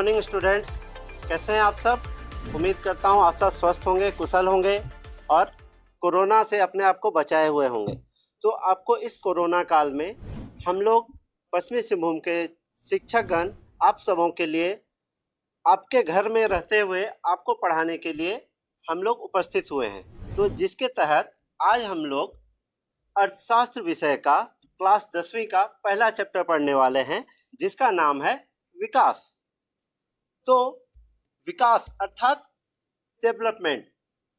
Morning students, कैसे हैं आप सब। उम्मीद करता हूं आप सब स्वस्थ होंगे, कुशल होंगे और कोरोना से अपने आप को बचाए हुए होंगे। तो आपको इस कोरोना काल में हम लोग पश्चिमी सिंहभूम के शिक्षकगण आप सबों के लिए आपके घर में रहते हुए आपको पढ़ाने के लिए हम लोग उपस्थित हुए हैं। तो जिसके तहत आज हम लोग अर्थशास्त्र विषय का क्लास 10वीं का पहला चैप्टर पढ़ने वाले हैं, जिसका नाम है विकास। तो विकास अर्थात डेवलपमेंट,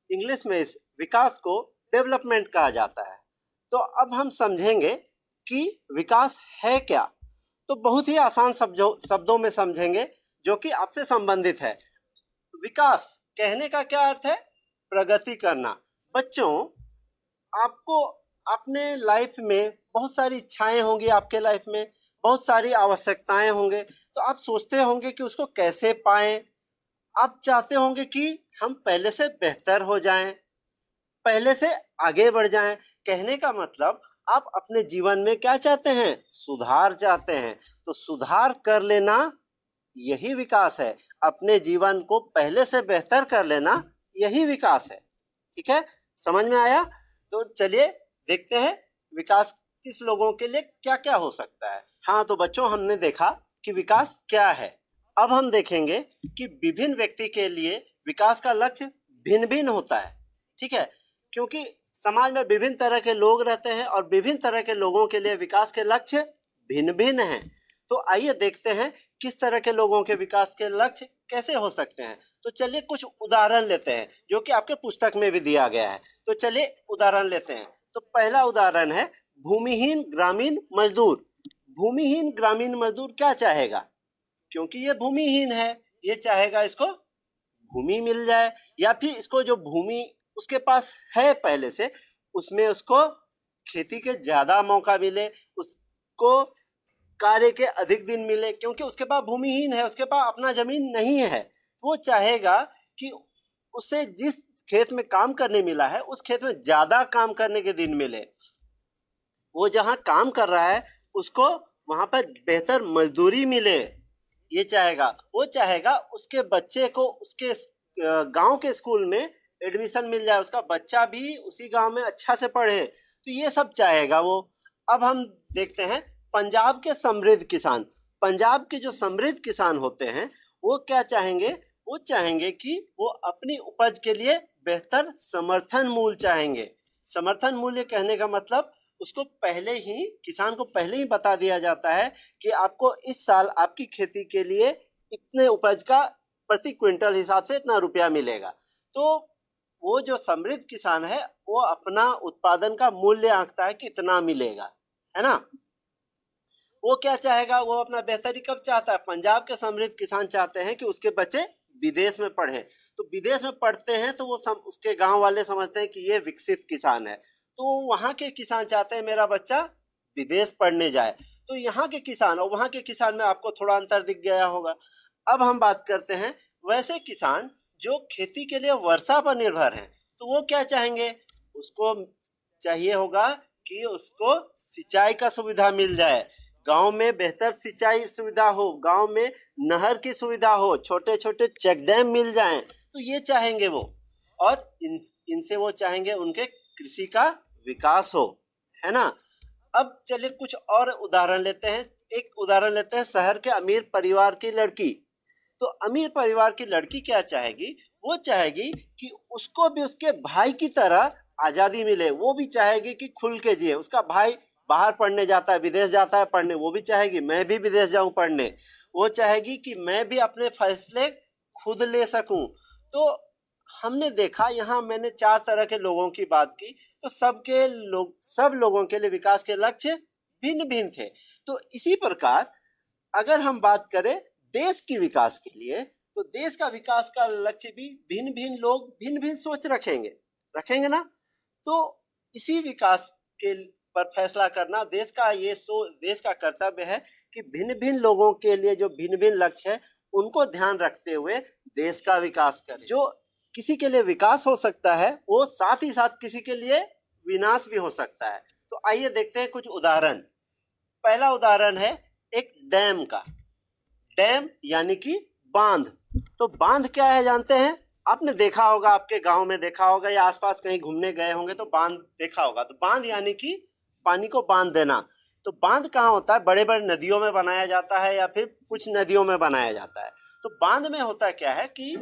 इंग्लिश में इस विकास को डेवलपमेंट कहा जाता है। तो अब हम समझेंगे कि विकास है क्या। तो बहुत ही आसान शब्दों में समझेंगे जो कि आपसे संबंधित है। विकास कहने का क्या अर्थ है? प्रगति करना। बच्चों, आपको अपने लाइफ में बहुत सारी इच्छाएं होंगी, आपके लाइफ में बहुत सारी आवश्यकताएं होंगे। तो आप सोचते होंगे कि उसको कैसे पाएं। आप चाहते होंगे कि हम पहले से बेहतर हो जाएं, पहले से आगे बढ़ जाएं। कहने का मतलब आप अपने जीवन में क्या चाहते हैं? सुधार चाहते हैं। तो सुधार कर लेना यही विकास है। अपने जीवन को पहले से बेहतर कर लेना यही विकास है। ठीक है, समझ में आया? तो चलिए देखते हैं विकास किस लोगों के लिए क्या क्या हो सकता है। हाँ, तो बच्चों, हमने देखा कि विकास क्या है। अब हम देखेंगे कि विभिन्न व्यक्ति के लिए विकास का लक्ष्य भिन्न भिन्न होता है। ठीक है, क्योंकि समाज में विभिन्न तरह के लोग रहते हैं और विभिन्न तरह के लोगों के लिए विकास के लक्ष्य भिन्न भिन्न हैं। तो आइए देखते हैं किस तरह के लोगों के विकास के लक्ष्य कैसे हो सकते हैं। तो चलिए कुछ उदाहरण लेते हैं जो कि आपके पुस्तक में भी दिया गया है। तो चलिए उदाहरण लेते हैं। तो पहला उदाहरण है भूमिहीन ग्रामीण मजदूर। भूमिहीन ग्रामीण मजदूर क्या चाहेगा? क्योंकि ये भूमिहीन है, ये चाहेगा इसको भूमि मिल जाए, या फिर इसको जो भूमि उसके पास है पहले से, उसमें उसको खेती के ज्यादा मौका मिले, उसको कार्य के अधिक दिन मिले। क्योंकि उसके पास भूमिहीन है, उसके पास अपना जमीन नहीं है, तो वो चाहेगा कि उसे जिस खेत में काम करने मिला है उस खेत में ज्यादा काम करने के दिन मिले। वो जहाँ काम कर रहा है उसको वहां पर बेहतर मजदूरी मिले, ये चाहेगा। वो चाहेगा उसके बच्चे को उसके गांव के स्कूल में एडमिशन मिल जाए, उसका बच्चा भी उसी गांव में अच्छा से पढ़े। तो ये सब चाहेगा वो। अब हम देखते हैं पंजाब के समृद्ध किसान। पंजाब के जो समृद्ध किसान होते हैं वो क्या चाहेंगे? वो चाहेंगे कि वो अपनी उपज के लिए बेहतर समर्थन मूल्य चाहेंगे। समर्थन मूल्य कहने का मतलब उसको पहले ही, किसान को पहले ही बता दिया जाता है कि आपको इस साल आपकी खेती के लिए इतने उपज का प्रति क्विंटल हिसाब से इतना रुपया मिलेगा। तो वो जो समृद्ध किसान है वो अपना उत्पादन का मूल्य आंकता है कि इतना मिलेगा, है ना। वो क्या चाहेगा? वो अपना बेहतरी कब चाहता है? पंजाब के समृद्ध किसान चाहते हैं कि उसके बच्चे विदेश में पढ़े। तो विदेश में पढ़ते हैं तो वो उसके गांव वाले समझते हैं कि ये विकसित किसान है। तो वहां के किसान चाहते हैं मेरा बच्चा विदेश पढ़ने जाए। तो यहाँ के किसान और वहां के किसान में आपको थोड़ा अंतर दिख गया होगा। अब हम बात करते हैं वैसे किसान जो खेती के लिए वर्षा पर निर्भर हैं। तो वो क्या चाहेंगे? उसको चाहिए होगा कि उसको सिंचाई का सुविधा मिल जाए, गांव में बेहतर सिंचाई सुविधा हो, गांव में नहर की सुविधा हो, छोटे छोटे चेक डैम मिल जाएं। तो ये चाहेंगे वो। और इनसे वो चाहेंगे उनके कृषि का विकास हो, है ना। अब चलिए कुछ और उदाहरण लेते हैं। एक उदाहरण लेते हैं शहर के अमीर परिवार की लड़की। तो अमीर परिवार की लड़की क्या चाहेगी? वो चाहेगी कि उसको भी उसके भाई की तरह आजादी मिले। वो भी चाहेगी कि खुल के जिए। उसका भाई बाहर पढ़ने जाता है, विदेश जाता है पढ़ने, वो भी चाहेगी मैं भी विदेश जाऊं पढ़ने। वो चाहेगी कि मैं भी अपने फैसले खुद ले सकूं। तो हमने देखा, यहाँ मैंने 4 तरह के लोगों की बात की। तो सब लोगों के लिए विकास के लक्ष्य भिन्न भिन्न थे। तो इसी प्रकार अगर हम बात करें देश की विकास के लिए, तो देश का विकास का लक्ष्य भी भिन्न भिन्न लोग भिन्न भिन्न सोच रखेंगे ना। तो इसी विकास के पर फैसला करना देश का कर्तव्य है कि भिन्न भिन्न लोगों के लिए जो भिन्न भिन्न लक्ष्य है उनको ध्यान रखते हुए देश का विकास करें। जो किसी के लिए विकास हो सकता है वो साथ ही साथ किसी के लिए विनाश भी हो सकता है। तो आइए देखते हैं कुछ उदाहरण। पहला उदाहरण है एक डैम का। डैम यानी कि बांध। तो बांध क्या है जानते हैं? आपने देखा होगा, आपके गांव में देखा होगा या आसपास कहीं घूमने गए होंगे तो बांध देखा होगा। तो बांध यानी कि पानी को बांध देना। तो बांध कहाँ होता है? बड़े बड़े नदियों में बनाया जाता है या फिर कुछ नदियों में बनाया जाता है। तो बांध में होता क्या है कि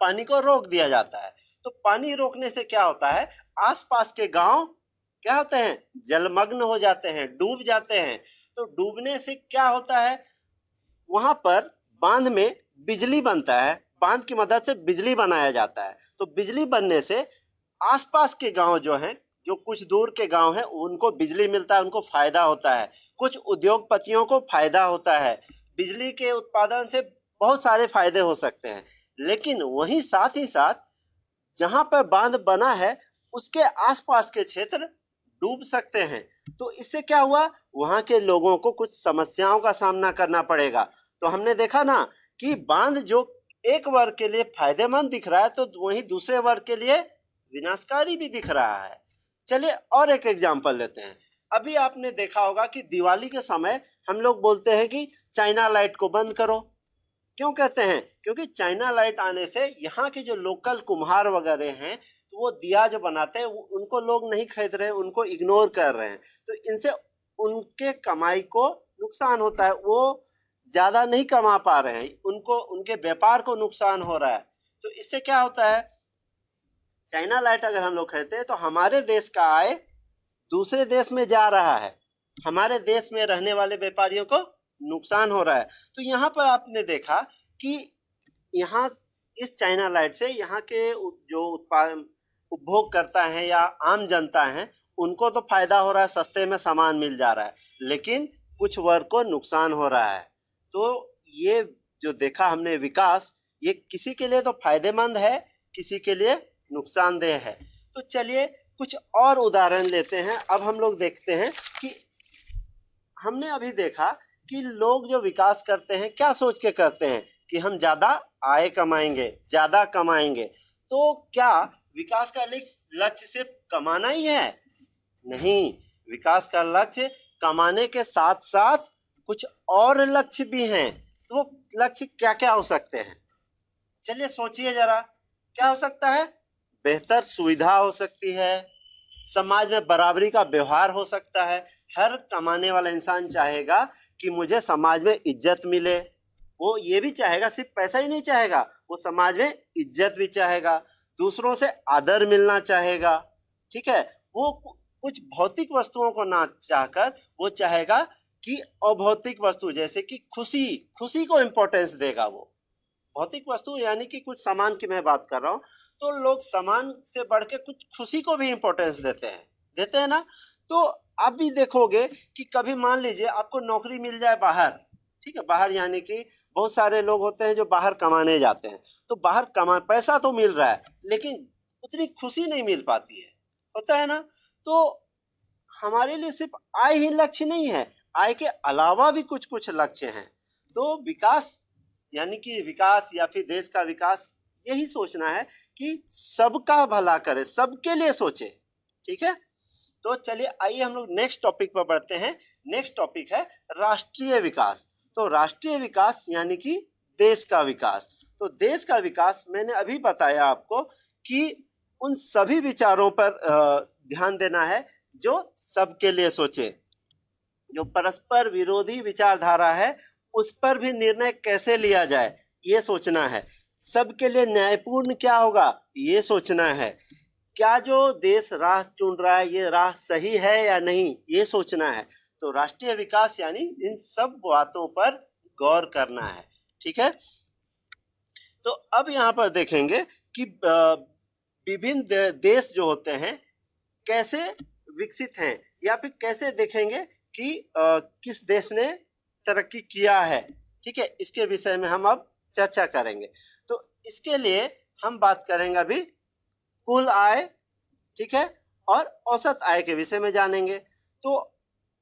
पानी को रोक दिया जाता है। तो पानी रोकने से क्या होता है? आसपास के गांव क्या होते हैं? जलमग्न हो जाते हैं, डूब जाते हैं। तो डूबने से क्या होता है? वहां पर बांध में बिजली बनता है, बांध की मदद से बिजली बनाया जाता है। तो बिजली बनने से आसपास के गांव जो हैं, जो कुछ दूर के गांव हैं, उनको बिजली मिलता है, उनको फायदा होता है। कुछ उद्योगपतियों को फायदा होता है। बिजली के उत्पादन से बहुत सारे फायदे हो सकते हैं। लेकिन वहीं साथ ही साथ जहां पर बांध बना है उसके आसपास के क्षेत्र डूब सकते हैं। तो इससे क्या हुआ? वहां के लोगों को कुछ समस्याओं का सामना करना पड़ेगा। तो हमने देखा ना कि बांध जो एक वर्ग के लिए फायदेमंद दिख रहा है तो वहीं दूसरे वर्ग के लिए विनाशकारी भी दिख रहा है। चलिए और एक एग्जांपल लेते हैं। अभी आपने देखा होगा कि दिवाली के समय हम लोग बोलते हैं कि चाइना लाइट को बंद करो। क्यों कहते हैं? क्योंकि चाइना लाइट आने से यहाँ के जो लोकल कुम्हार वगैरह हैं तो वो दिया जो बनाते हैं उनको लोग नहीं खरीद रहे हैं, उनको इग्नोर कर रहे हैं। तो इनसे उनके कमाई को नुकसान होता है, वो ज्यादा नहीं कमा पा रहे हैं, उनको उनके व्यापार को नुकसान हो रहा है। तो इससे क्या होता है? चाइना लाइट अगर हम लोग खरीदते हैं तो हमारे देश का आय दूसरे देश में जा रहा है, हमारे देश में रहने वाले व्यापारियों को नुकसान हो रहा है। तो यहाँ पर आपने देखा कि यहाँ इस चाइना लाइट से यहाँ के जो उपभोग करता है या आम जनता है उनको तो फायदा हो रहा है, सस्ते में सामान मिल जा रहा है, लेकिन कुछ वर्ग को नुकसान हो रहा है। तो ये जो देखा हमने विकास, ये किसी के लिए तो फायदेमंद है, किसी के लिए नुकसानदेह है। तो चलिए कुछ और उदाहरण लेते हैं। अब हम लोग देखते हैं कि हमने अभी देखा कि लोग जो विकास करते हैं क्या सोच के करते हैं कि हम ज्यादा आय कमाएंगे, ज्यादा कमाएंगे। तो क्या विकास का लक्ष्य सिर्फ कमाना ही है? नहीं, विकास का लक्ष्य कमाने के साथ साथ कुछ और लक्ष्य भी हैं। तो वो लक्ष्य क्या क्या हो सकते हैं? चलिए सोचिए जरा, क्या हो सकता है? बेहतर सुविधा हो सकती है, समाज में बराबरी का व्यवहार हो सकता है। हर कमाने वाला इंसान चाहेगा कि मुझे समाज में इज्जत मिले। वो ये भी चाहेगा, सिर्फ पैसा ही नहीं चाहेगा, वो समाज में इज्जत भी चाहेगा, दूसरों से आदर मिलना चाहेगा। ठीक है, वो कुछ भौतिक वस्तुओं को ना चाहकर वो चाहेगा कि अभौतिक वस्तु जैसे कि खुशी को इम्पोर्टेंस देगा। वो भौतिक वस्तु यानी कि कुछ सामान की मैं बात कर रहा हूँ, तो लोग सामान से बढ़ के कुछ खुशी को भी इम्पोर्टेंस देते हैं ना। तो आप भी देखोगे कि कभी मान लीजिए आपको नौकरी मिल जाए बाहर, ठीक है, बाहर यानी कि बहुत सारे लोग होते हैं जो बाहर कमाने जाते हैं। तो बाहर पैसा तो मिल रहा है लेकिन उतनी खुशी नहीं मिल पाती है, होता है ना। तो हमारे लिए सिर्फ आय ही लक्ष्य नहीं है, आय के अलावा भी कुछ कुछ लक्ष्य हैं। तो विकास यानी कि विकास या फिर देश का विकास यही सोचना है कि सबका भला करे, सबके लिए सोचे। ठीक है, तो चलिए आइए हम लोग नेक्स्ट टॉपिक पर बढ़ते हैं। नेक्स्ट टॉपिक है राष्ट्रीय विकास। तो राष्ट्रीय विकास यानी कि देश का विकास। तो देश का विकास मैंने अभी बताया आपको कि उन सभी विचारों पर ध्यान देना है जो सबके लिए सोचे। जो परस्पर विरोधी विचारधारा है उस पर भी निर्णय कैसे लिया जाए ये सोचना है। सबके लिए न्यायपूर्ण क्या होगा ये सोचना है। क्या जो देश राह चुन रहा है ये राह सही है या नहीं ये सोचना है। तो राष्ट्रीय विकास यानी इन सब बातों पर गौर करना है। ठीक है, तो अब यहाँ पर देखेंगे कि विभिन्न देश जो होते हैं कैसे विकसित हैं, या फिर कैसे देखेंगे कि किस देश ने तरक्की किया है। ठीक है, इसके विषय में हम अब चर्चा करेंगे। तो इसके लिए हम बात करेंगे अभी कुल आय, ठीक है, और औसत आय के विषय में जानेंगे। तो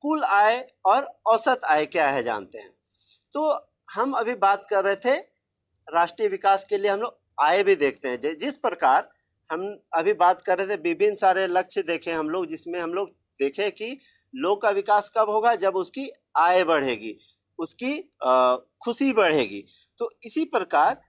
कुल आय और औसत आय क्या है जानते हैं। तो हम अभी बात कर रहे थे राष्ट्रीय विकास के लिए हम लोग आय भी देखते हैं। जिस प्रकार हम अभी बात कर रहे थे विभिन्न सारे लक्ष्य देखे हम लोग, जिसमें हम लोग देखे कि लोग का विकास कब होगा, जब उसकी आय बढ़ेगी। उसकी खुशी बढ़ेगी। तो इसी प्रकार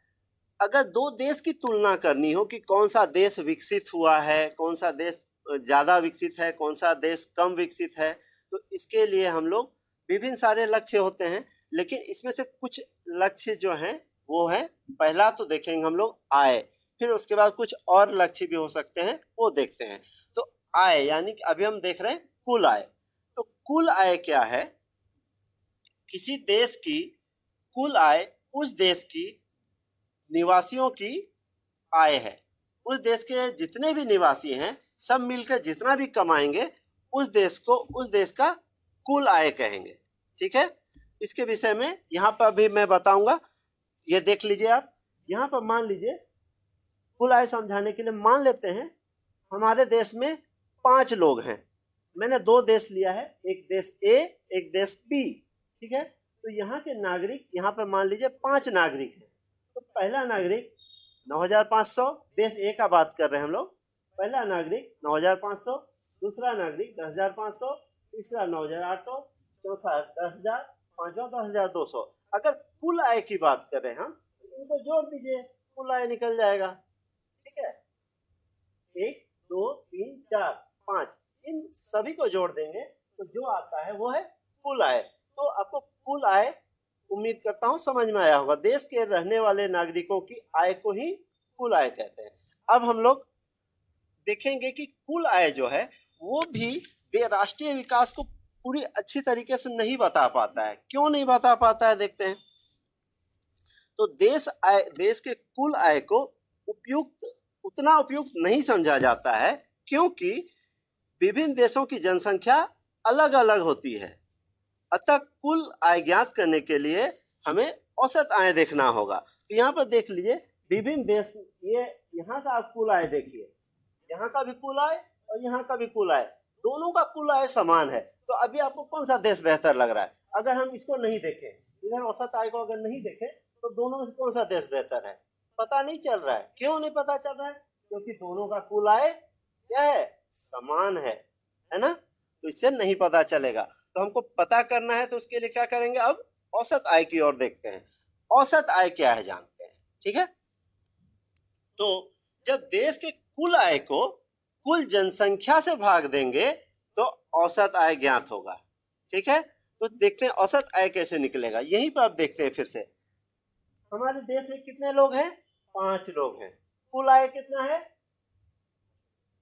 अगर दो देश की तुलना करनी हो कि कौन सा देश विकसित हुआ है, कौन सा देश ज़्यादा विकसित है, कौन सा देश कम विकसित है, तो इसके लिए हम लोग विभिन्न सारे लक्ष्य होते हैं, लेकिन इसमें से कुछ लक्ष्य जो हैं वो है, पहला तो देखेंगे हम लोग आय, फिर उसके बाद कुछ और लक्ष्य भी हो सकते हैं वो देखते हैं। तो आय यानी कि अभी हम देख रहे हैं कुल आय। तो कुल आय क्या है? किसी देश की कुल आय उस देश की निवासियों की आय है। उस देश के जितने भी निवासी हैं सब मिलकर जितना भी कमाएंगे उस देश को उस देश का कुल आय कहेंगे। ठीक है, इसके विषय में यहाँ पर भी मैं बताऊंगा। ये देख लीजिए आप, यहाँ पर मान लीजिए कुल आय समझाने के लिए मान लेते हैं हमारे देश में 5 लोग हैं। मैंने 2 देश लिया है, एक देश ए एक देश बी। ठीक है, तो यहाँ के नागरिक यहाँ पर मान लीजिए 5 नागरिक हैं। तो पहला नागरिक 9,500, देश ए का बात कर रहे हैं हम लोग। पहला नागरिक 9,500, दूसरा नागरिक 10,500, तीसरा 9,800, चौथा 10,000, पांचवा 10,200। अगर कुल आय की बात करें हम तो इनको जोड़ दीजिए, कुल आय निकल जाएगा। ठीक है, 1 2 3 4 5, इन सभी को जोड़ देंगे तो जो आता है वो है कुल आय। तो आपको कुल आय उम्मीद करता हूं समझ में आया होगा। देश के रहने वाले नागरिकों की आय को ही कुल आय कहते हैं। अब हम लोग देखेंगे कि कुल आय जो है वो भी राष्ट्रीय विकास को पूरी अच्छी तरीके से नहीं बता पाता है। क्यों नहीं बता पाता है देखते हैं। तो देश के कुल आय को उतना उपयुक्त नहीं समझा जाता है, क्योंकि विभिन्न देशों की जनसंख्या अलग अलग होती है। अतः कुल आय ज्ञात करने के लिए हमें औसत आय देखना होगा। तो यहाँ पर देख लीजिए विभिन्न देश, ये यहाँ का आप कुल आय देखिए, यहाँ का भी कुल आय और यहाँ का भी कुल आय, दोनों का कुल आय समान है। तो अभी आपको कौन सा देश बेहतर लग रहा है? अगर हम इसको नहीं देखें, इधर औसत आय को अगर नहीं देखें तो दोनों में से कौन सा देश बेहतर है? पता नहीं चल रहा है। क्यों नहीं पता चल रहा है? क्योंकि दोनों का कुल आय क्या है? समान है ना। तो इससे नहीं पता चलेगा। तो हमको पता करना है तो उसके लिए क्या करेंगे? अब औसत आय की ओर देखते हैं। औसत आय क्या है जानते हैं। ठीक है, तो जब देश के कुल आय को कुल जनसंख्या से भाग देंगे तो औसत आय ज्ञात होगा। ठीक है, तो देखते हैं औसत आय कैसे निकलेगा। यहीं पर आप देखते हैं फिर से हमारे देश में कितने लोग हैं? 5 लोग हैं। कुल आय कितना है?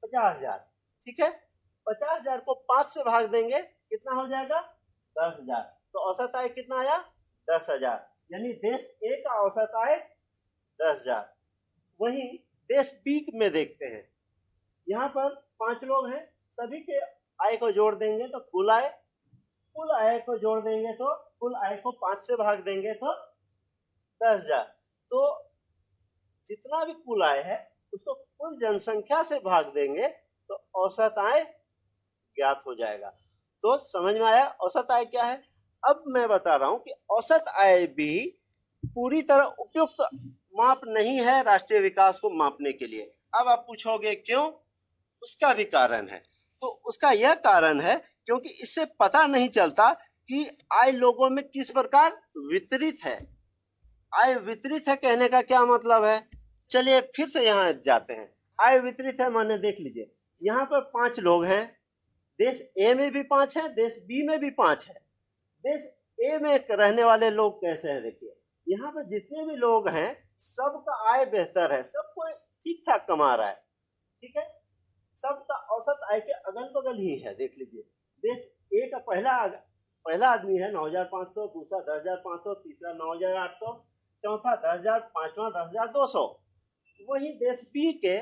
50,000। ठीक है, 50,000 को 5 से भाग देंगे कितना हो जाएगा? 10,000। तो औसत आय कितना आया? 10,000। यानी देश ए का औसत आय 10,000। वहीं देश बी में देखते हैं, यहाँ पर 5 लोग हैं, सभी के आय को जोड़ देंगे तो कुल आय को जोड़ देंगे तो कुल आय को 5 से भाग देंगे तो 10,000। तो जितना भी कुल आय है उसको कुल जनसंख्या से भाग देंगे तो औसत आय ज्ञात हो जाएगा। तो समझ में आया औसत आय क्या है। अब मैं बता रहा हूं कि औसत आय भी पूरी तरह उपयुक्त माप नहीं है राष्ट्रीय विकास को मापने के लिए। अब आप पूछोगे क्यों? उसका भी कारण है। तो उसका यह कारण है क्योंकि इससे पता नहीं चलता कि आय लोगों में किस प्रकार वितरित है। आय वितरित है कहने का क्या मतलब है? चलिए फिर से यहाँ जाते हैं। आय वितरित है माने देख लीजिए, यहाँ पर 5 लोग हैं, देश ए में भी 5 है, देश बी में भी 5 है। देश ए में रहने वाले लोग कैसे हैं देखिए, यहाँ पर जितने भी लोग हैं सबका आय बेहतर है, सब कोई ठीक ठाक कमा रहा है। ठीक है, सबका औसत आय के अगल बगल ही है। देख लीजिए देश ए का पहला आदमी है 9,500, दूसरा 10,500, तीसरा 9,800, चौथा 10,000, पांचवा 10,200। वही देश बी के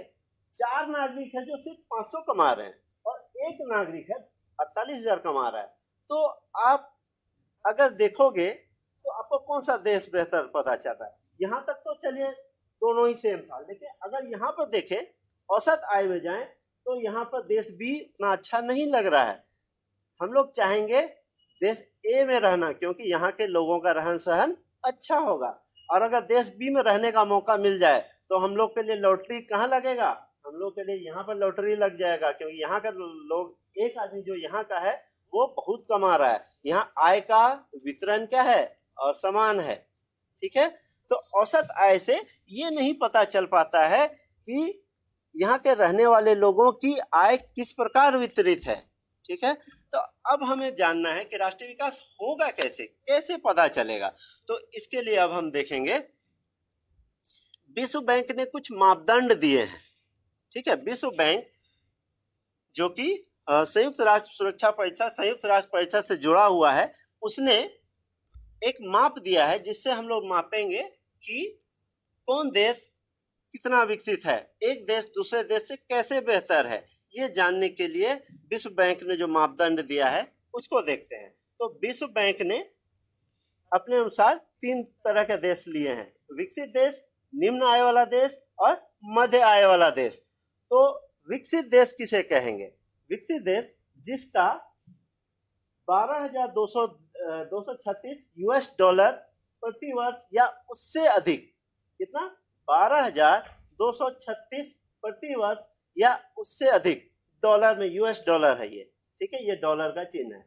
4 नागरिक है जो सिर्फ 500 कमा रहे हैं और एक नागरिक है 48,000 कमा रहा है। तो आप अगर देखोगे तो आपको कौन सा देश बेहतर पता चल रहा है? यहाँ तक तो चलिए दोनों ही सेम था, लेकिन अगर यहाँ पर देखें औसत आय में जाएं तो यहाँ पर देश बी उतना अच्छा नहीं लग रहा है। हम लोग चाहेंगे देश ए में रहना क्योंकि यहाँ के लोगों का रहन सहन अच्छा होगा। और अगर देश बी में रहने का मौका मिल जाए तो हम लोग के लिए लॉटरी कहाँ लगेगा? हम लोग के लिए यहाँ पर लॉटरी लग जाएगा, क्योंकि यहाँ का लोग, एक आदमी जो यहाँ का है वो बहुत कमा रहा है। यहाँ आय का वितरण क्या है, असमान है। ठीक है, तो औसत आय से ये नहीं पता चल पाता है कि यहाँ के रहने वाले लोगों की आय किस प्रकार वितरित है। ठीक है, तो अब हमें जानना है कि राष्ट्रीय विकास होगा कैसे, कैसे पता चलेगा। तो इसके लिए अब हम देखेंगे, विश्व बैंक ने कुछ मापदंड दिए हैं। ठीक है, विश्व बैंक जो कि संयुक्त राष्ट्र सुरक्षा परिषद, संयुक्त राष्ट्र परिषद से जुड़ा हुआ है, उसने एक माप दिया है जिससे हम लोग मापेंगे कि कौन देश कितना विकसित है, एक देश दूसरे देश से कैसे बेहतर है। ये जानने के लिए विश्व बैंक ने जो मापदंड दिया है उसको देखते हैं। तो विश्व बैंक ने अपने अनुसार 3 तरह के देश लिए हैं, विकसित देश, निम्न आय वाला देश और मध्य आय वाला देश। तो विकसित देश किसे कहेंगे? विकसित देश जिसका 12,236 यूएस डॉलर प्रति वर्ष या उससे अधिक, कितना, 12,236 प्रति वर्ष या उससे अधिक डॉलर में, यूएस डॉलर है ये। ठीक है, ये डॉलर का चिन्ह है।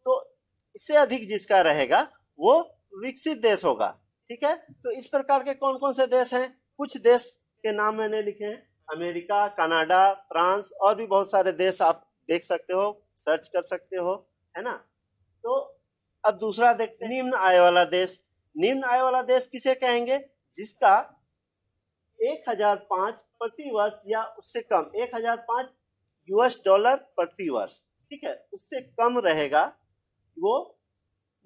तो इससे अधिक जिसका रहेगा वो विकसित देश होगा। ठीक है, तो इस प्रकार के कौन कौन से देश हैं? कुछ देश के नाम मैंने लिखे हैं, अमेरिका, कनाडा, फ्रांस और भी बहुत सारे देश आप देख सकते हो, सर्च कर सकते हो, है ना। तो अब दूसरा देखते हैं, निम्न आय वाला देश। निम्न आय वाला देश किसे कहेंगे? जिसका 1,005 प्रति वर्ष या उससे कम, 1,005 यूएस डॉलर प्रति वर्ष, ठीक है, उससे कम रहेगा, वो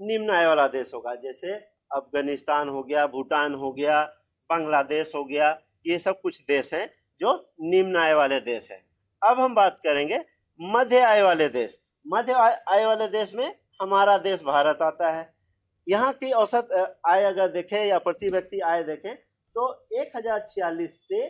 निम्न आय वाला देश होगा। जैसे अफगानिस्तान हो गया, भूटान हो गया, बांग्लादेश हो गया, ये सब कुछ देश हैं जो निम्न आय वाले देश हैं। अब हम बात करेंगे मध्य आय वाले देश। मध्य आय वाले देश में हमारा देश भारत आता है। यहाँ की औसत आय अगर देखें या प्रति व्यक्ति आय देखें तो 1,046 से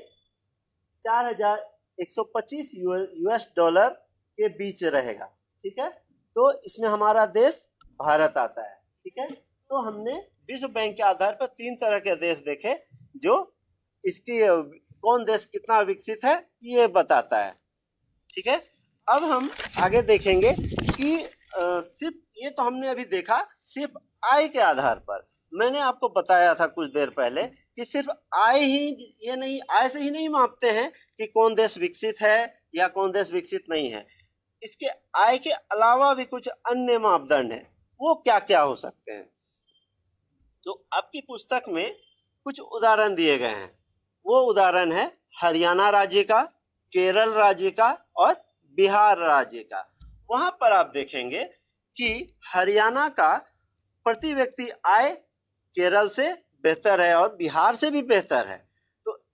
4,125 यूएस डॉलर के बीच रहेगा। ठीक है, तो इसमें हमारा देश भारत आता है। ठीक है, तो हमने विश्व बैंक के आधार पर 3 तरह के देश देखे जो इसकी कौन देश कितना विकसित है ये बताता है। ठीक है, अब हम आगे देखेंगे कि सिर्फ ये तो हमने अभी देखा सिर्फ आय के आधार पर। मैंने आपको बताया था कुछ देर पहले कि सिर्फ आय ही, ये नहीं, आय से ही नहीं मापते हैं कि कौन देश विकसित है या कौन देश विकसित नहीं है। इसके आय के अलावा भी कुछ अन्य मापदंड हैं, वो क्या क्या हो सकते हैं। तो आपकी पुस्तक में कुछ उदाहरण दिए गए हैं। वो उदाहरण है हरियाणा राज्य का, केरल राज्य का और बिहार राज्य का। वहां पर आप देखेंगे कि हरियाणा का प्रति व्यक्ति आय केरल से बेहतर है और बिहार से भी बेहतर है। तो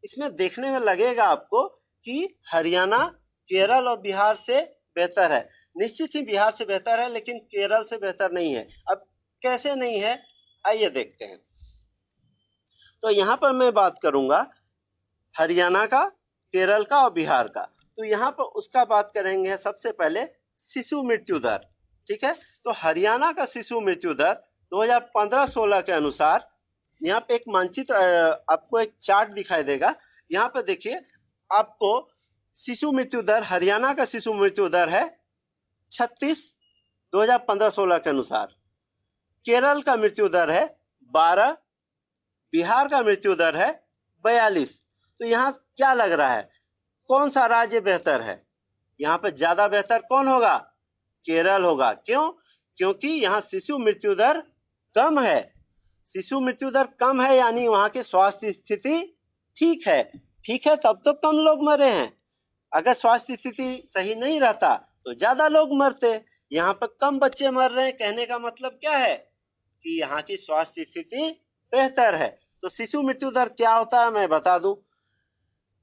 इसमें देखने में लगेगा आपको कि हरियाणा केरल और बिहार से बेहतर है। निश्चित ही बिहार से बेहतर है, लेकिन केरल से बेहतर नहीं है। अब कैसे नहीं है, आइए देखते हैं। तो यहाँ पर मैं बात करूंगा हरियाणा का, केरल का और बिहार का। तो यहाँ पर उसका बात करेंगे सबसे पहले शिशु मृत्यु दर। ठीक है, तो हरियाणा का शिशु मृत्यु दर 2015-16 के अनुसार, यहाँ पे एक मानचित्र, आपको एक चार्ट दिखाई देगा। यहाँ पे देखिए, आपको शिशु मृत्यु दर, हरियाणा का शिशु मृत्यु दर है 36 2015-16 के अनुसार। केरल का मृत्यु दर है 12, बिहार का मृत्यु दर है 42। तो यहाँ क्या लग रहा है, कौन सा राज्य बेहतर है? यहाँ पे ज्यादा बेहतर कौन होगा? केरल होगा। क्यों? क्योंकि यहाँ शिशु मृत्यु दर कम है। शिशु मृत्यु दर कम है यानी वहाँ की स्वास्थ्य स्थिति ठीक है। ठीक है, तब तो कम लोग मरे हैं। अगर स्वास्थ्य स्थिति सही नहीं रहता तो ज्यादा लोग मरते। यहाँ पर कम बच्चे मर रहे हैं, कहने का मतलब क्या है कि यहाँ की स्वास्थ्य स्थिति बेहतर है। तो शिशु मृत्यु दर क्या होता है मैं बता दूं।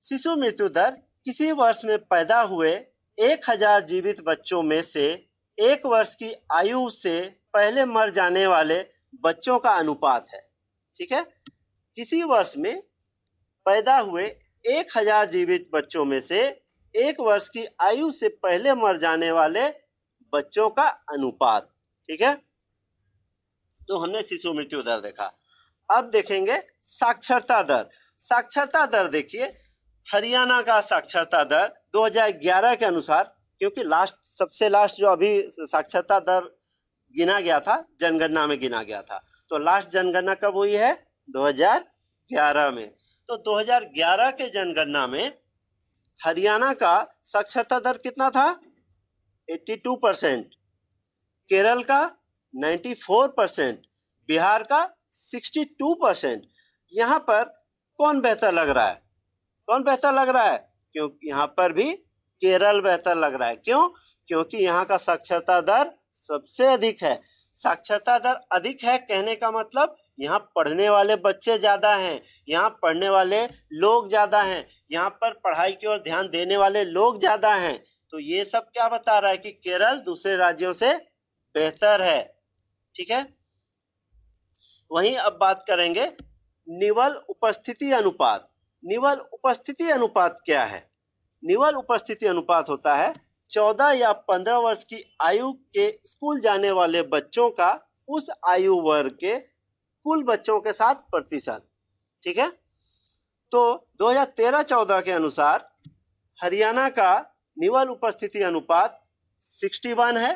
शिशु मृत्यु दर किसी वर्ष में पैदा हुए 1,000 जीवित बच्चों में से 1 वर्ष की आयु से पहले मर जाने वाले बच्चों का अनुपात है। ठीक है, किसी वर्ष में पैदा हुए 1,000 जीवित बच्चों में से 1 वर्ष की आयु से पहले मर जाने वाले बच्चों का अनुपात। ठीक है, तो हमने शिशु मृत्यु दर देखा। अब देखेंगे साक्षरता दर। साक्षरता दर देखिए, हरियाणा का साक्षरता दर 2011 के अनुसार क्योंकि सबसे लास्ट जो अभी साक्षरता दर गिना गया था, जनगणना में गिना गया था, तो लास्ट जनगणना कब हुई है? 2011 में। तो 2011 के जनगणना में हरियाणा का साक्षरता दर कितना था? 82%, केरल का 94%, बिहार का 62%। यहाँ पर कौन बेहतर लग रहा है? कौन बेहतर लग रहा है? क्योंकि यहाँ पर भी केरल बेहतर लग रहा है। क्यों? क्योंकि यहाँ का साक्षरता दर सबसे अधिक है। साक्षरता दर अधिक है कहने का मतलब यहाँ पढ़ने वाले बच्चे ज्यादा हैं, यहाँ पढ़ने वाले लोग ज्यादा हैं, यहाँ पर पढ़ाई की ओर ध्यान देने वाले लोग ज्यादा हैं। तो ये सब क्या बता रहा है कि केरल दूसरे राज्यों से बेहतर है। ठीक है। वहीं अब बात करेंगे निवल उपस्थिति अनुपात। निवल उपस्थिति अनुपात क्या है? निवल उपस्थिति अनुपात होता है 14 या 15 वर्ष की आयु के स्कूल जाने वाले बच्चों का उस आयु वर्ग के कुल बच्चों के साथ प्रतिशत। ठीक है। तो 2013-14 के अनुसार हरियाणा का निवल उपस्थिति अनुपात 61 है,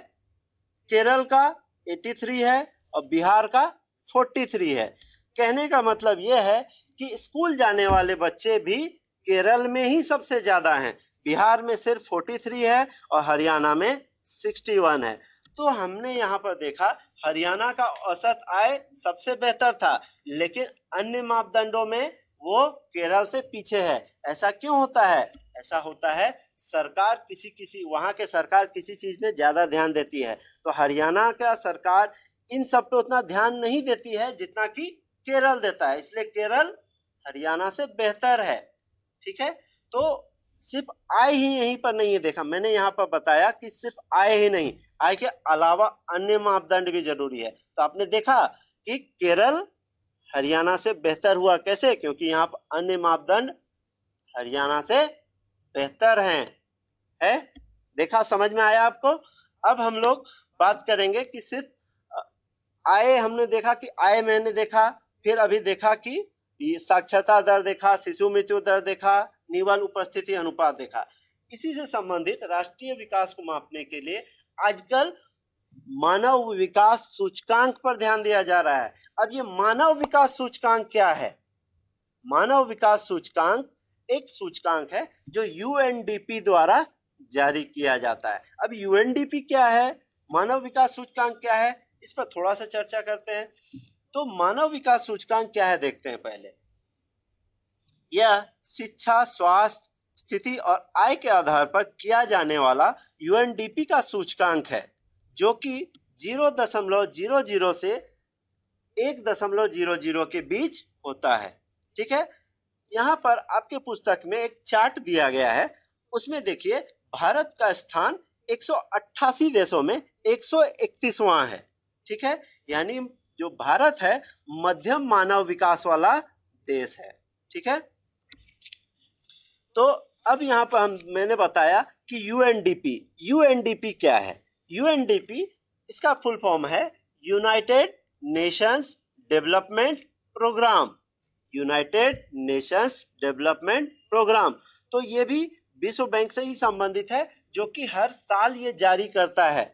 केरल का 83 है और बिहार का 43 है। कहने का मतलब यह है कि स्कूल जाने वाले बच्चे भी केरल में ही सबसे ज्यादा हैं, बिहार में सिर्फ 43 है और हरियाणा में 61 है। तो हमने यहाँ पर देखा हरियाणा का औसत आय सबसे बेहतर था, लेकिन अन्य मापदंडों में वो केरल से पीछे है। ऐसा क्यों होता है? ऐसा होता है सरकार वहाँ के सरकार किसी चीज में ज्यादा ध्यान देती है, तो हरियाणा का सरकार इन सब पे उतना ध्यान नहीं देती है जितना कि केरल देता है, इसलिए केरल हरियाणा से बेहतर है। ठीक है। तो सिर्फ आय ही यहीं पर नहीं है देखा, मैंने यहाँ पर बताया कि सिर्फ आय ही नहीं, आय के अलावा अन्य मापदंड भी जरूरी है। तो आपने देखा कि केरल हरियाणा से बेहतर हुआ। कैसे? क्योंकि यहाँ पर अन्य मापदंड हरियाणा से बेहतर हैं। है? देखा, समझ में आया आपको? अब हम लोग बात करेंगे कि सिर्फ आय हमने देखा कि आय मैंने देखा, फिर अभी देखा कि साक्षरता दर देखा, शिशु मृत्यु दर देखा, निवल उपस्थिति अनुपात देखा। इसी से संबंधित राष्ट्रीय विकास को मापने के लिए आजकल मानव विकास सूचकांक पर ध्यान दिया जा रहा है। अब ये मानव विकास सूचकांक क्या है? मानव विकास सूचकांक एक सूचकांक है जो यूएनडीपी द्वारा जारी किया जाता है। अब यूएनडीपी क्या है, मानव विकास सूचकांक क्या है, इस पर थोड़ा सा चर्चा करते हैं। तो मानव विकास सूचकांक क्या है देखते हैं पहले। यह शिक्षा, स्वास्थ्य, स्थिति और आय के आधार पर किया जाने वाला यूएनडीपी का सूचकांक है, जो कि 0.00 से 1.00 के बीच होता है। ठीक है। यहाँ पर आपके पुस्तक में एक चार्ट दिया गया है, उसमें देखिए भारत का स्थान 188 देशों में 131वां है। ठीक है। यानी जो भारत है मध्यम मानव विकास वाला देश है। ठीक है। तो अब यहाँ पर मैंने बताया कि यूएनडीपी क्या है। यूएनडीपी इसका फुल फॉर्म है United Nations Development Programme. United Nations Development Programme. तो ये भी विश्व बैंक से ही संबंधित है, जो कि हर साल ये जारी करता है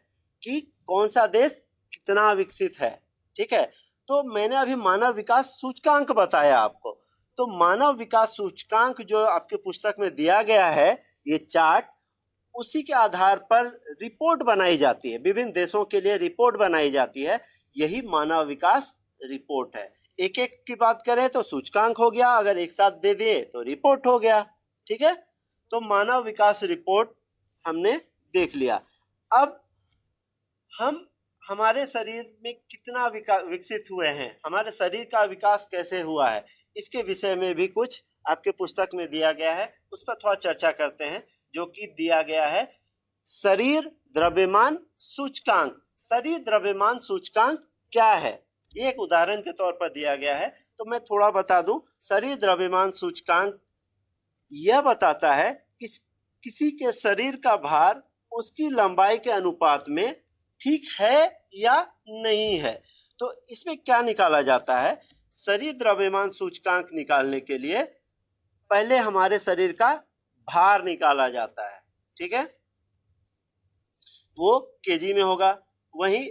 कि कौन सा देश कितना विकसित है। ठीक है। तो मैंने अभी मानव विकास सूचकांक बताया आपको, तो मानव विकास सूचकांक जो आपके पुस्तक में दिया गया है, ये चार्ट, उसी के आधार पर रिपोर्ट बनाई जाती है, विभिन्न देशों के लिए रिपोर्ट बनाई जाती है। यही मानव विकास रिपोर्ट है। एक एक की बात करें तो सूचकांक हो गया, अगर एक साथ दे दिए तो रिपोर्ट हो गया। ठीक है। तो मानव विकास रिपोर्ट हमने देख लिया। अब हम हमारे शरीर में कितना विकसित हुए हैं, हमारे शरीर का विकास कैसे हुआ है, इसके विषय में भी कुछ आपके पुस्तक में दिया गया है, उस पर थोड़ा चर्चा करते हैं। जो कि दिया गया है शरीर द्रव्यमान सूचकांक। शरीर द्रव्यमान सूचकांक क्या है, ये एक उदाहरण के तौर पर दिया गया है, तो मैं थोड़ा बता दूं। शरीर द्रव्यमान सूचकांक यह बताता है कि किसी के शरीर का भार उसकी लंबाई के अनुपात में ठीक है या नहीं है। तो इसमें क्या निकाला जाता है, शरीर द्रव्यमान सूचकांक निकालने के लिए पहले हमारे शरीर का भार निकाला जाता है। ठीक है। वो केजी में होगा। वहीं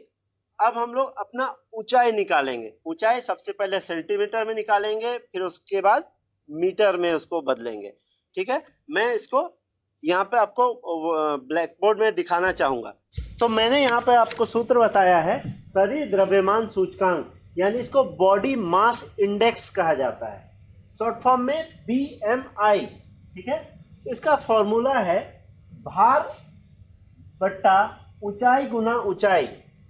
अब हम लोग अपना ऊंचाई निकालेंगे। ऊंचाई सबसे पहले सेंटीमीटर में निकालेंगे, फिर उसके बाद मीटर में उसको बदलेंगे। ठीक है, मैं इसको यहाँ पे आपको ब्लैक बोर्ड में दिखाना चाहूँगा। तो मैंने यहाँ पे आपको सूत्र बताया है शरीर द्रव्यमान सूचकांक, यानी इसको बॉडी मास इंडेक्स कहा जाता है, शॉर्ट फॉर्म में BMI। ठीक है, इसका फॉर्मूला है भार बट्टा ऊंचाई गुना ऊंचाई,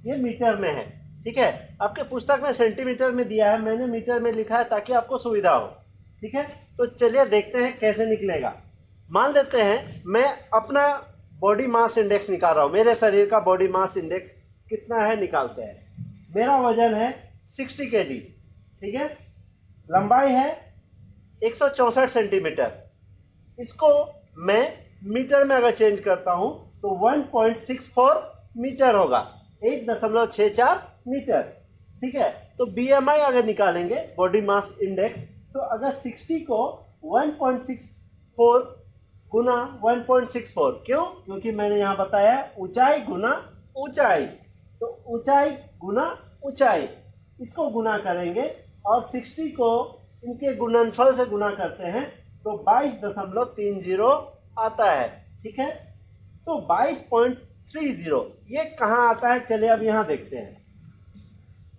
ये मीटर में है। ठीक है, आपके पुस्तक में सेंटीमीटर में दिया है, मैंने मीटर में लिखा है ताकि आपको सुविधा हो। ठीक है, तो चलिए देखते हैं कैसे निकलेगा। मान लेते हैं मैं अपना बॉडी मास इंडेक्स निकाल रहा हूँ, मेरे शरीर का बॉडी मास इंडेक्स कितना है निकालते हैं। मेरा वजन है 60 kg। ठीक है, लंबाई है 164 सेंटीमीटर। इसको मैं मीटर में अगर चेंज करता हूँ तो 1.64 मीटर होगा, 1.64 मीटर। ठीक है, तो BMI अगर निकालेंगे बॉडी मास इंडेक्स, तो अगर 60 को 1.64 गुना 1.64, क्यों? क्योंकि मैंने यहाँ बताया ऊंचाई गुना ऊंचाई, तो ऊंचाई गुना ऊंचाई, इसको गुना करेंगे और 60 को इनके गुणनफल से गुना करते हैं तो 22.30 आता है। ठीक है, तो 22.30 ये कहाँ आता है, चलिए अब यहाँ देखते हैं।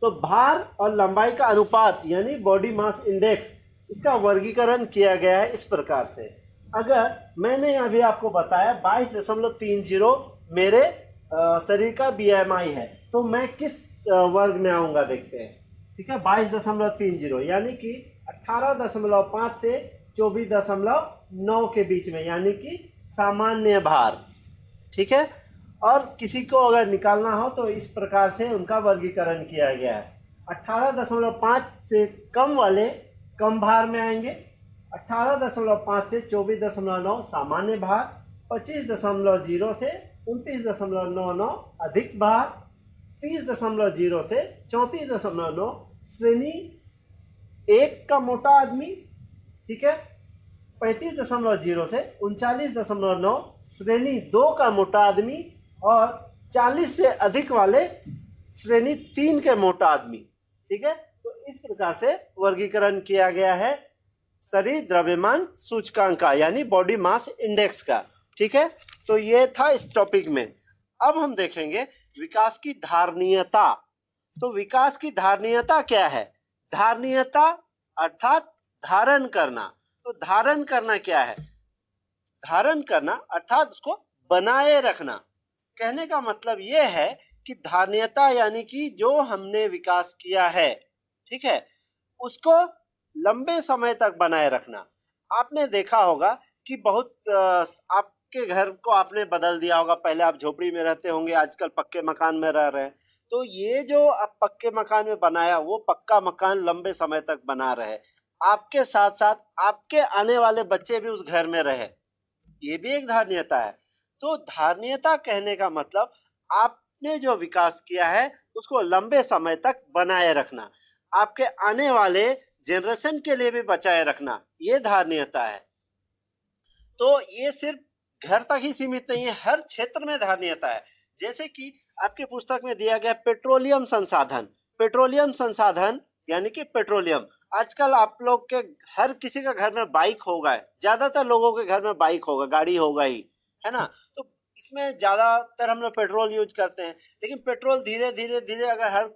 तो भार और लंबाई का अनुपात यानी बॉडी मास इंडेक्स, इसका वर्गीकरण किया गया है इस प्रकार से। अगर मैंने अभी आपको बताया 22.30 मेरे शरीर का BMI है, तो मैं किस वर्ग में आऊँगा देखते हैं। ठीक है, 22.30 यानी कि 18.5 से 24.9 के बीच में, यानी कि सामान्य भार। ठीक है, और किसी को अगर निकालना हो तो इस प्रकार से उनका वर्गीकरण किया गया है। 18.5 से कम वाले कम भार में आएंगे, 18.5 से 24.9 सामान्य भार, 25.0 से 29.99 अधिक भार, 30.0 से 34.9 श्रेणी 1 का मोटा आदमी। ठीक है, 35.0 से 39.9 श्रेणी 2 का मोटा आदमी, और 40 से अधिक वाले श्रेणी 3 के मोटा आदमी। ठीक है, तो इस प्रकार से वर्गीकरण किया गया है शरीर द्रव्यमान सूचकांक का, यानी बॉडी मास इंडेक्स का। ठीक है, तो ये था इस टॉपिक में। अब हम देखेंगे विकास की धारणीयता। तो विकास की धारणीयता क्या है? धारणीयता अर्थात धारण करना। तो धारण करना क्या है? धारण करना अर्थात उसको बनाए रखना। कहने का मतलब यह है कि धारणीयता यानी कि जो हमने विकास किया है, ठीक है, उसको लंबे समय तक बनाए रखना। आपने देखा होगा कि बहुत आपके घर को आपने बदल दिया होगा। पहले आप झोपड़ी में रहते होंगे, आजकल पक्के मकान में रह रहे हैं। तो ये जो आप पक्के मकान में बनाया, वो पक्का मकान लंबे समय तक बना रहे, आपके साथ साथ आपके आने वाले बच्चे भी उस घर में रहे, ये भी एक धारणीयता है। तो धारणीयता कहने का मतलब आपने जो विकास किया है उसको लंबे समय तक बनाए रखना, आपके आने वाले जनरेशन के लिए भी बचाए रखना, ये धारणीयता है। तो ये सिर्फ घर तक ही सीमित नहीं है, हर क्षेत्र में धारणीयता है। जैसे कि आपके पुस्तक में दिया गया पेट्रोलियम संसाधन। पेट्रोलियम संसाधन यानी कि पेट्रोलियम, आजकल आप लोग के हर किसी का घर में बाइक होगा, ज्यादातर लोगों के घर में बाइक होगा, गाड़ी होगा ही, है ना। तो इसमें ज्यादातर हम लोग पेट्रोल यूज करते हैं, लेकिन पेट्रोल धीरे धीरे अगर हर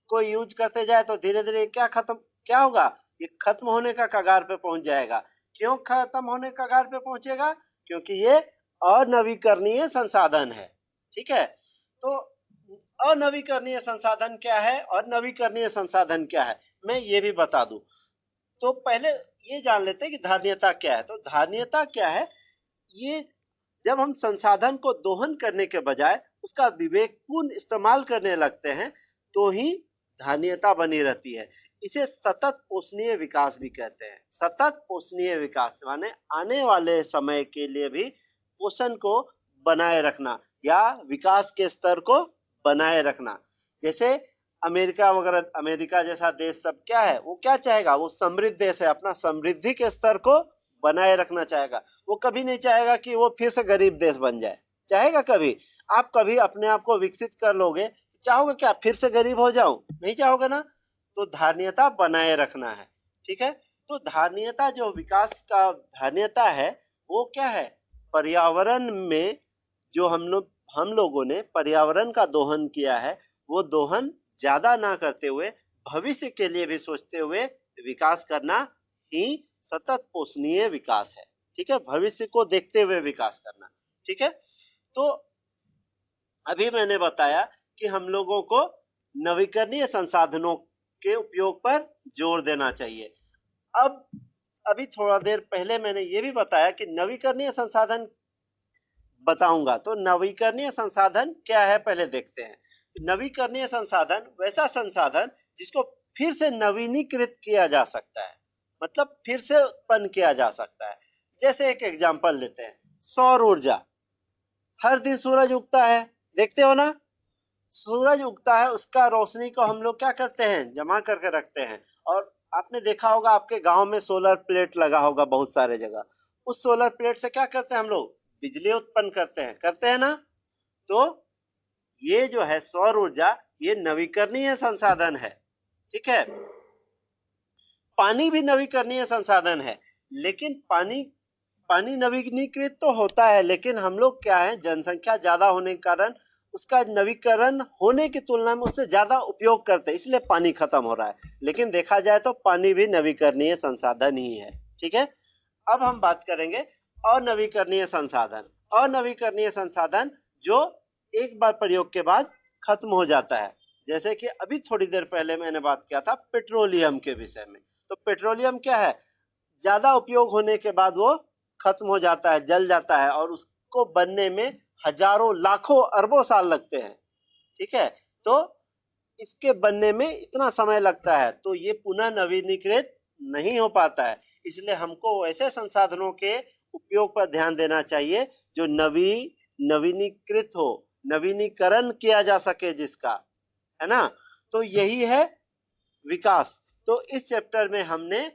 कोई यूज करते जाए तो धीरे धीरे क्या होगा, ये खत्म होने का कगार पे पहुंच जाएगा। क्यों खत्म होने का कगार पे पहुंचेगा? क्योंकि ये अनवीकरणीय संसाधन है। ठीक है, तो अनवीकरणीय संसाधन क्या है और नवीकरणीय संसाधन क्या है, मैं ये भी बता दूं। तो पहले ये जान लेते हैं कि धारणीयता क्या है। तो धारणीयता क्या है? ये जब हम संसाधन को दोहन करने के बजाय उसका विवेकपूर्ण इस्तेमाल करने लगते हैं तो ही धारणीयता बनी रहती है। इसे सतत पोषणीय विकास भी कहते हैं। सतत पोषणीय विकास माने आने वाले समय के लिए भी पोषण को बनाए रखना या विकास के स्तर को बनाए रखना। जैसे अमेरिका वगैरह, अमेरिका जैसा देश सब क्या है, वो क्या चाहेगा, वो समृद्ध देश है, अपना समृद्धि के स्तर को बनाए रखना चाहेगा। वो कभी नहीं चाहेगा कि वो फिर से गरीब देश बन जाए, चाहेगा कभी? आप कभी अपने आप को विकसित कर लोगे, चाहोगे क्या फिर से गरीब हो जाऊं? नहीं चाहोगे ना। तो धारणीयता बनाए रखना है, ठीक है। तो धारणीयता, जो विकास का धारणीयता है, वो क्या है? पर्यावरण में जो हम लोगों ने पर्यावरण का दोहन किया है, वो दोहन ज्यादा ना करते हुए भविष्य के लिए भी सोचते हुए विकास करना ही सतत पोषणीय विकास है, ठीक है। भविष्य को देखते हुए विकास करना, ठीक है। तो अभी मैंने बताया कि हम लोगों को नवीकरणीय संसाधनों के उपयोग पर जोर देना चाहिए। अब अभी थोड़ा देर पहले मैंने ये भी बताया कि नवीकरणीय संसाधन बताऊंगा, तो नवीकरणीय संसाधन क्या है पहले देखते हैं। नवीकरणीय संसाधन वैसा संसाधन जिसको फिर से नवीनीकृत किया जा सकता है, मतलब फिर से उत्पन्न किया जा सकता है। जैसे एक एग्जांपल लेते हैं, सौर ऊर्जा। हर दिन सूरज उगता है, देखते हो ना, सूरज उगता है, उसका रोशनी को हम लोग क्या करते हैं? जमा करके रखते हैं। और आपने देखा होगा आपके गांव में सोलर प्लेट लगा होगा बहुत सारे जगह। उस सोलर प्लेट से क्या करते हैं हम लोग? बिजली उत्पन्न करते हैं ना। तो ये जो है सौर ऊर्जा, ये नवीकरणीय संसाधन है, ठीक है। पानी भी नवीकरणीय संसाधन है, लेकिन पानी नवीनीकृत तो होता है, लेकिन हम लोग क्या है, जनसंख्या ज्यादा होने के कारण उसका नवीकरण होने की तुलना में उससे ज्यादा उपयोग करते हैं, इसलिए पानी खत्म हो रहा है। लेकिन देखा जाए तो पानी भी नवीकरणीय संसाधन ही है, ठीक है। अब हम बात करेंगे अनवीकरणीय संसाधन। अनवीकरणीय संसाधन जो एक बार प्रयोग के बाद खत्म हो जाता है, जैसे कि अभी थोड़ी देर पहले मैंने बात किया था पेट्रोलियम के विषय में। तो पेट्रोलियम क्या है? ज्यादा उपयोग होने के बाद वो खत्म हो जाता है, जल जाता है, और उसको बनने में हजारों लाखों अरबों साल लगते हैं, ठीक है। तो इसके बनने में इतना समय लगता है, तो ये पुनः नवीनीकृत नहीं हो पाता है। इसलिए हमको ऐसे संसाधनों के उपयोग पर ध्यान देना चाहिए जो नवीनीकृत हो, नवीनीकरण किया जा सके जिसका, है ना। तो यही है विकास। तो इस चैप्टर में हमने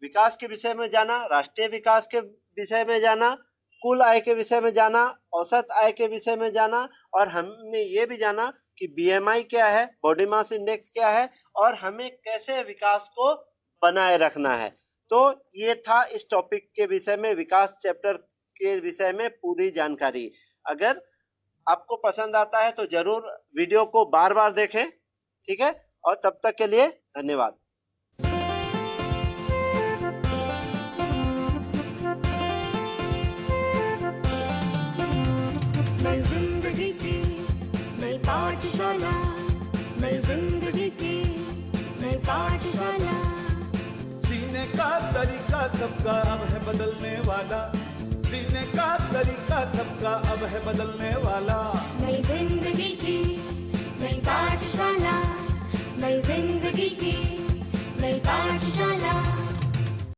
विकास के विषय में जाना, राष्ट्रीय विकास के विषय में जाना, कुल आय के विषय में जाना, औसत आय के विषय में जाना, और हमने ये भी जाना कि बीएमआई क्या है, बॉडी मास इंडेक्स क्या है, और हमें कैसे विकास को बनाए रखना है। तो ये था इस टॉपिक के विषय में, विकास चैप्टर के विषय में पूरी जानकारी। अगर आपको पसंद आता है तो जरूर वीडियो को बार बार देखें, ठीक है। और तब तक के लिए धन्यवाद। नई जिंदगी की नई पाठशाला, नई जिंदगी की नई पाठशाला। जीने का तरीका सबका अब है बदलने वाला, जीने का तरीका सबका अब है बदलने वाला। नई जिंदगी की नई पाठशाला, नई जिंदगी की नई पाठशाला।